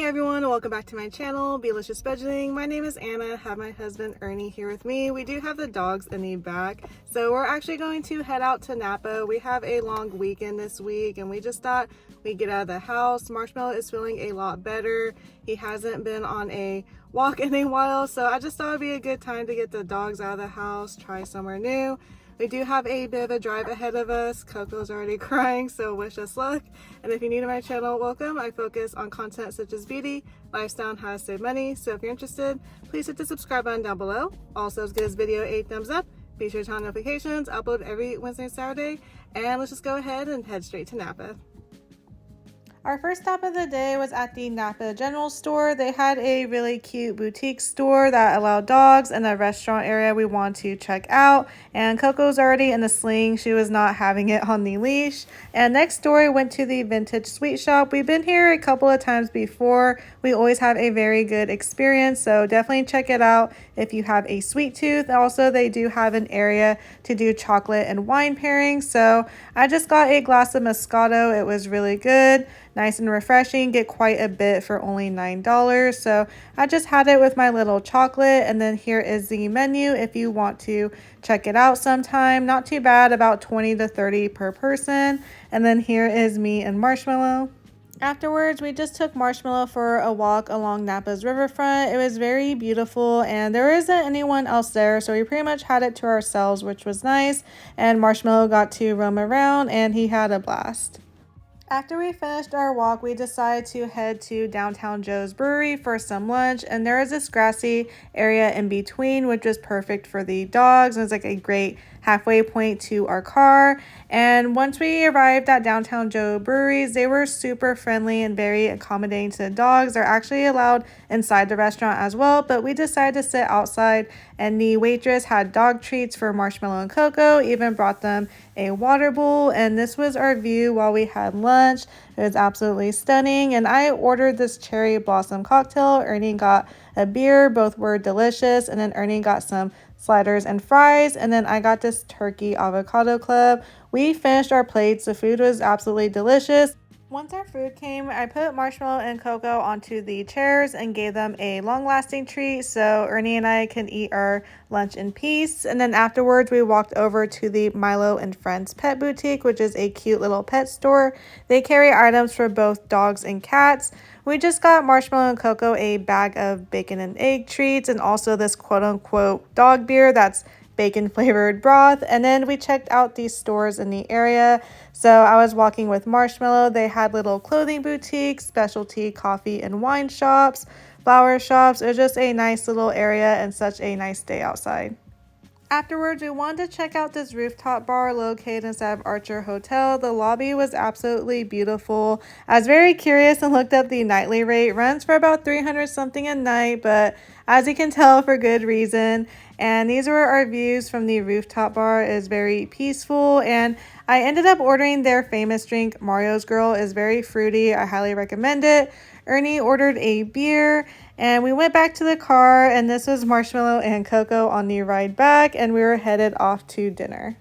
everyone, welcome back to my channel, Belicious Budgeting. My name is Anna, I have my husband Ernie here with me. We do have the dogs in the back, so we're actually going to head out to Napa. We have a long weekend this week and we just thought we'd get out of the house. Marshmallow is feeling a lot better. He hasn't been on a walk in a while, so I just thought it'd be a good time to get the dogs out of the house, try somewhere new. We do have a bit of a drive ahead of us. Coco's already crying, so wish us luck. And if you're new to my channel, welcome. I focus on content such as beauty, lifestyle, and how to save money. So if you're interested, please hit the subscribe button down below. Also, give this video a thumbs up. Be sure to turn on notifications. I upload every Wednesday and Saturday. And let's just go ahead and head straight to Napa. Our first stop of the day was at the Napa General Store. They had a really cute boutique store that allowed dogs and a restaurant area we want to check out. And Coco's already in the sling. She was not having it on the leash. And next door, we went to the vintage sweet shop. We've been here a couple of times before. We always have a very good experience, so definitely check it out if you have a sweet tooth. Also, they do have an area to do chocolate and wine pairings. So I just got a glass of Moscato. It was really good. Nice and refreshing, get quite a bit for only $9. So I just had it with my little chocolate, and then here is the menu if you want to check it out sometime. Not too bad, about 20 to 30 per person. And then here is me and Marshmallow. Afterwards, we just took Marshmallow for a walk along Napa's riverfront. It was very beautiful and there isn't anyone else there, so we pretty much had it to ourselves, which was nice. And Marshmallow got to roam around and he had a blast. After we finished our walk, we decided to head to Downtown Joe's Brewery for some lunch, and there is this grassy area in between, which was perfect for the dogs. It was like a great halfway point to our car. And once we arrived at Downtown Joe Breweries, they were super friendly and very accommodating to the dogs. They're actually allowed inside the restaurant as well, but we decided to sit outside, and the waitress had dog treats for Marshmallow and Coco, even brought them a water bowl. And this was our view while we had lunch. It was absolutely stunning. And I ordered this cherry blossom cocktail. Ernie got a beer. Both were delicious. And then Ernie got some sliders and fries, and then I got this turkey avocado club. We finished our plates. The food was absolutely delicious. Once our food came, I put Marshmallow and Coco onto the chairs and gave them a long-lasting treat so Ernie and I can eat our lunch in peace. And then afterwards, we walked over to the Milo and Friends Pet Boutique, which is a cute little pet store. They carry items for both dogs and cats. We just got Marshmallow and Coco a bag of bacon and egg treats and also this quote-unquote dog beer that's bacon flavored broth. And then we checked out these stores in the area. So I was walking with Marshmallow. They had little clothing boutiques, specialty coffee and wine shops, flower shops. It was just a nice little area and such a nice day outside. Afterwards, we wanted to check out this rooftop bar located inside of Archer Hotel. The lobby was absolutely beautiful. I was very curious and looked up the nightly rate. Runs for about $300 something a night, but as you can tell, for good reason. And these were our views from the rooftop bar. It is very peaceful, and I ended up ordering their famous drink, Mario's Girl. It's very fruity. I highly recommend it. Ernie ordered a beer, and we went back to the car, and this was Marshmallow and Coco on the ride back, and we were headed off to dinner.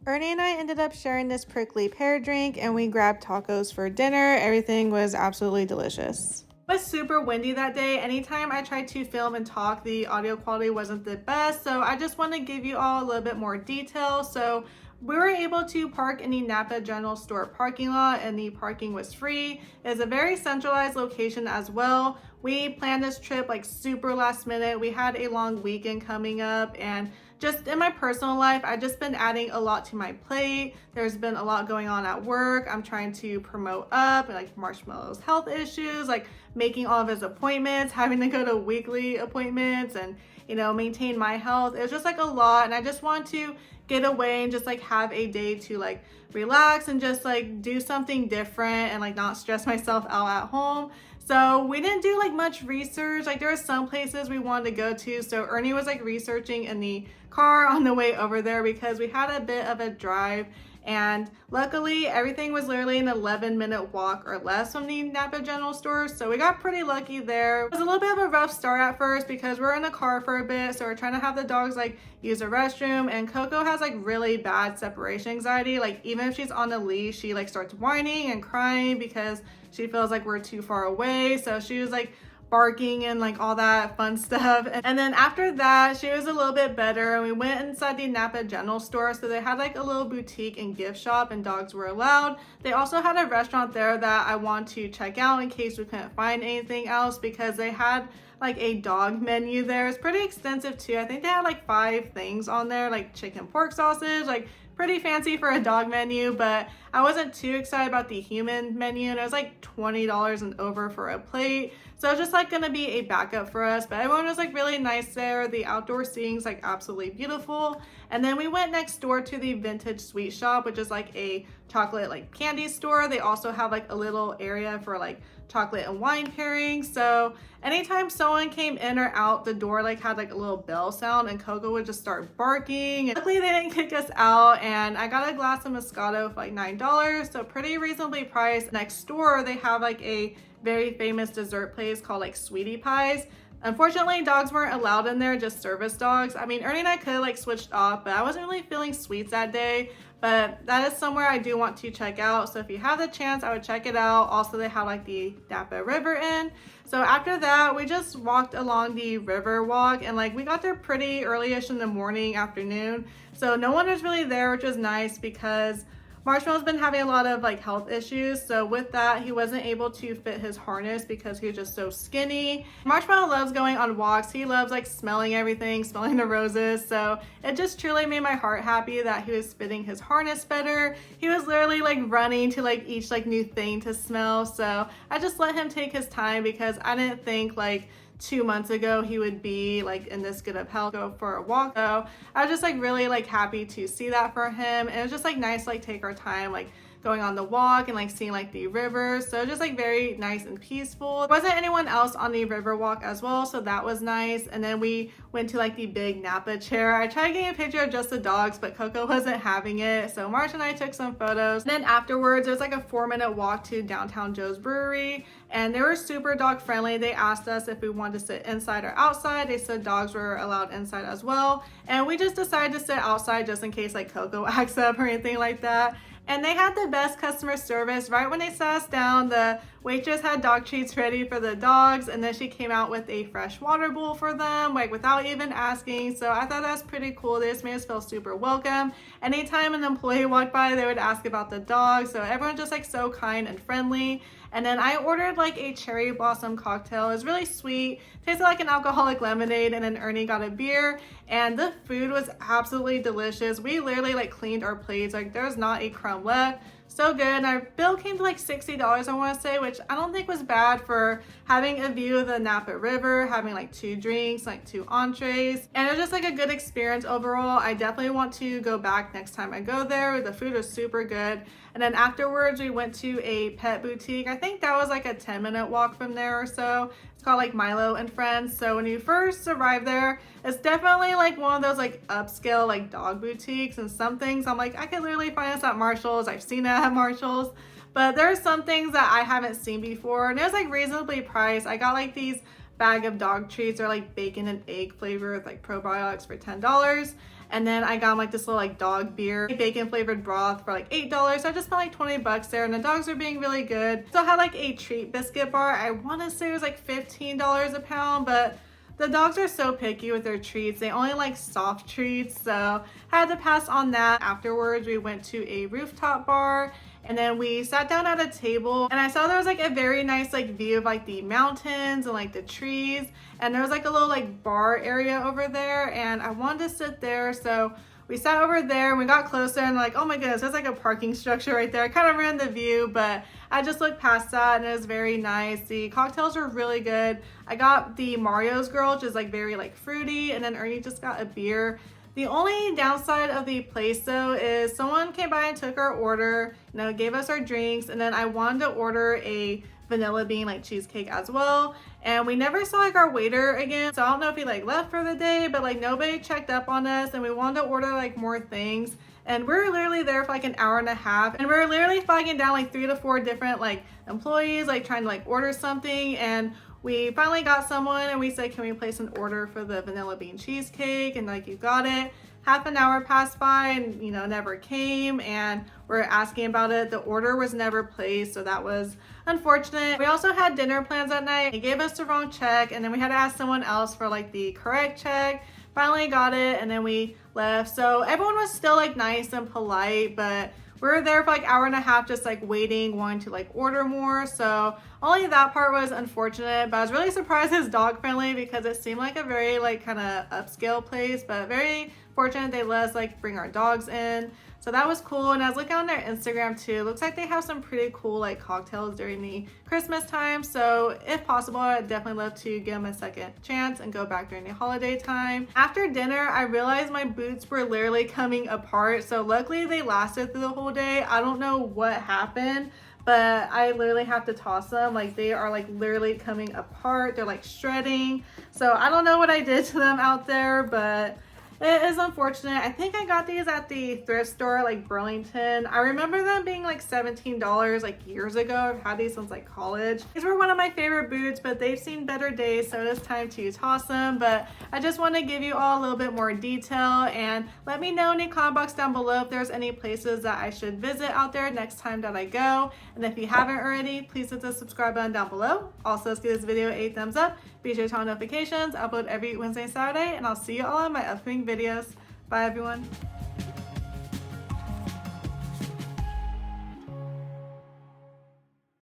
Ernie and I ended up sharing this prickly pear drink, and we grabbed tacos for dinner. Everything was absolutely delicious. It was super windy that day. Anytime I tried to film and talk, the audio quality wasn't the best, so I just want to give you all a little bit more detail. So we were able to park in the Napa General Store parking lot, and the parking was free. It's a very centralized location as well. We planned this trip like super last minute. We had a long weekend coming up, and just in my personal life, I've just been adding a lot to my plate. There's been a lot going on at work. I'm trying to promote up like Marshmallow's health issues, like making all of his appointments, having to go to weekly appointments and, you know, maintain my health. It was just like a lot, and I just want to get away and just like have a day to like relax and just like do something different and like not stress myself out at home. So we didn't do like much research. Like there were some places we wanted to go to. So Ernie was like researching in the car on the way over there because we had a bit of a drive. And luckily everything was literally an 11-minute walk or less from the Napa general store, so we got pretty lucky there. It was a little bit of a rough start at first because we're in the car for a bit, so we're trying to have the dogs like use the restroom, and Coco has like really bad separation anxiety. Like even if she's on a leash, she like starts whining and crying because she feels like we're too far away. So she was like barking and like all that fun stuff. And then after that, she was a little bit better, and we went inside the Napa general store. So they had like a little boutique and gift shop, and dogs were allowed. They also had a restaurant there that I want to check out in case we couldn't find anything else, because they had like a dog menu there. It's pretty extensive too. I think they had like 5 things on there, like chicken pork sausage, like pretty fancy for a dog menu. But I wasn't too excited about the human menu, and it was like $20 and over for a plate. So it's just like gonna be a backup for us, but everyone was like really nice there. The outdoor seating's like absolutely beautiful. And then we went next door to the vintage sweet shop, which is like a chocolate like candy store. They also have like a little area for like chocolate and wine pairing. So anytime someone came in or out, the door like had like a little bell sound, and Coco would just start barking. And luckily they didn't kick us out, and I got a glass of Moscato for like $9, so pretty reasonably priced. Next door they have like a very famous dessert place called like Sweetie Pies. Unfortunately, dogs weren't allowed in there, just service dogs. I mean, Ernie and I could have like switched off, but I wasn't really feeling sweets that day. But that is somewhere I do want to check out, so if you have the chance, I would check it out. Also, they have like the Napa River Inn. So after that, we just walked along the river walk, and like we got there pretty early-ish in the morning, afternoon. So no one was really there, which was nice because Marshmallow's been having a lot of like health issues, so with that he wasn't able to fit his harness because he was just so skinny. Marshmallow loves going on walks. He loves like smelling everything, smelling the roses, so it just truly made my heart happy that he was fitting his harness better. He was literally like running to like each like new thing to smell, so I just let him take his time because I didn't think like 2 months ago he would be like in this good of health, go for a walk. So I was just like really like happy to see that for him, and it was just like nice to like take our time like going on the walk and like seeing like the river. So just like very nice and peaceful. There wasn't anyone else on the river walk as well, so that was nice. And then we went to like the big Napa chair. I tried getting a picture of just the dogs, but Coco wasn't having it, so Marsh and I took some photos. And then afterwards there was like a 4-minute walk to downtown Joe's Brewery, and they were super dog friendly. They asked us if we wanted to sit inside or outside. They said dogs were allowed inside as well, and we just decided to sit outside just in case like Coco acts up or anything like that. And they had the best customer service. Right when they sat us down, the waitress had dog treats ready for the dogs, and then she came out with a fresh water bowl for them, like without even asking. So I thought that was pretty cool. They just made us feel super welcome. Anytime an employee walked by, they would ask about the dog. So everyone's just like so kind and friendly. And then I ordered like a cherry blossom cocktail. It was really sweet, tasted like an alcoholic lemonade, and then Ernie got a beer, and the food was absolutely delicious. We literally like cleaned our plates, like there was not a crumb left. So good. And our bill came to like $60, I want to say, which I don't think was bad for having a view of the Napa River, having like 2 drinks, like 2 entrees, and it was just like a good experience overall. I definitely want to go back next time I go there. The food was super good. And then afterwards we went to a pet boutique. I think that was like a 10-minute walk from there or so. It's called like Milo and Friends. So when you first arrive there, it's definitely like one of those like upscale like dog boutiques, and some things I'm like, I could literally find this at Marshall's. I've seen it at Marshall's, but there's some things that I haven't seen before, and it was like reasonably priced. I got like these bag of dog treats, or like bacon and egg flavor with like probiotics for $10. And then I got like this little like dog beer, bacon flavored broth for like $8. So I just spent like $20 there, and the dogs were being really good. So I had like a treat biscuit bar. I want to say it was like $15 a pound, but the dogs are so picky with their treats. They only like soft treats, so I had to pass on that. Afterwards, we went to a rooftop bar, and then we sat down at a table, and I saw there was like a very nice like view of like the mountains and like the trees, and there was like a little like bar area over there, and I wanted to sit there. So we sat over there, and we got closer, and like, oh my goodness, there's like a parking structure right there. I kind of ruined the view, but I just looked past that, and it was very nice. The cocktails were really good. I got the Mario's Girl, which is like very like fruity, and then Ernie just got a beer. The only downside of the place though is someone came by and took our order, gave us our drinks, and then I wanted to order a vanilla bean like cheesecake as well, and we never saw like our waiter again. So I don't know if he like left for the day, but like nobody checked up on us, and we wanted to order like more things, and we were literally there for like an hour and a half, and we were literally flagging down like 3 to 4 different like employees like trying to like order something, and we finally got someone and we said, can we place an order for the vanilla bean cheesecake? And like, you got it. Half an hour passed by and never came, and we're asking about it. The order was never placed, so that was unfortunate. We also had dinner plans that night. They gave us the wrong check, and then we had to ask someone else for like the correct check. Finally got it, and then we left. So everyone was still like nice and polite, but we were there for like hour and a half just like waiting, wanting to like order more. So only that part was unfortunate, but I was really surprised it's dog friendly because it seemed like a very like kind of upscale place, but very fortunate they let us like bring our dogs in. So that was cool. And I was looking on their Instagram too. It looks like they have some pretty cool like cocktails during the Christmas time. So if possible, I'd definitely love to give them a second chance and go back during the holiday time. After dinner, I realized my boots were literally coming apart. So luckily they lasted through the whole day. I don't know what happened, but I literally have to toss them. Like, they are like literally coming apart. They're like shredding. So I don't know what I did to them out there, but it is unfortunate. I think I got these at the thrift store, like Burlington. I remember them being like $17 like years ago. I've had these since like college. These were one of my favorite boots, but they've seen better days, so it is time to toss them. But I just want to give you all a little bit more detail, and let me know in the comment box down below if there's any places that I should visit out there next time that I go. And if you haven't already, please hit the subscribe button down below. Also, let's give this video a thumbs up. Be sure to turn on notifications. I upload every Wednesday and Saturday, and I'll see you all in my upcoming videos. Bye everyone.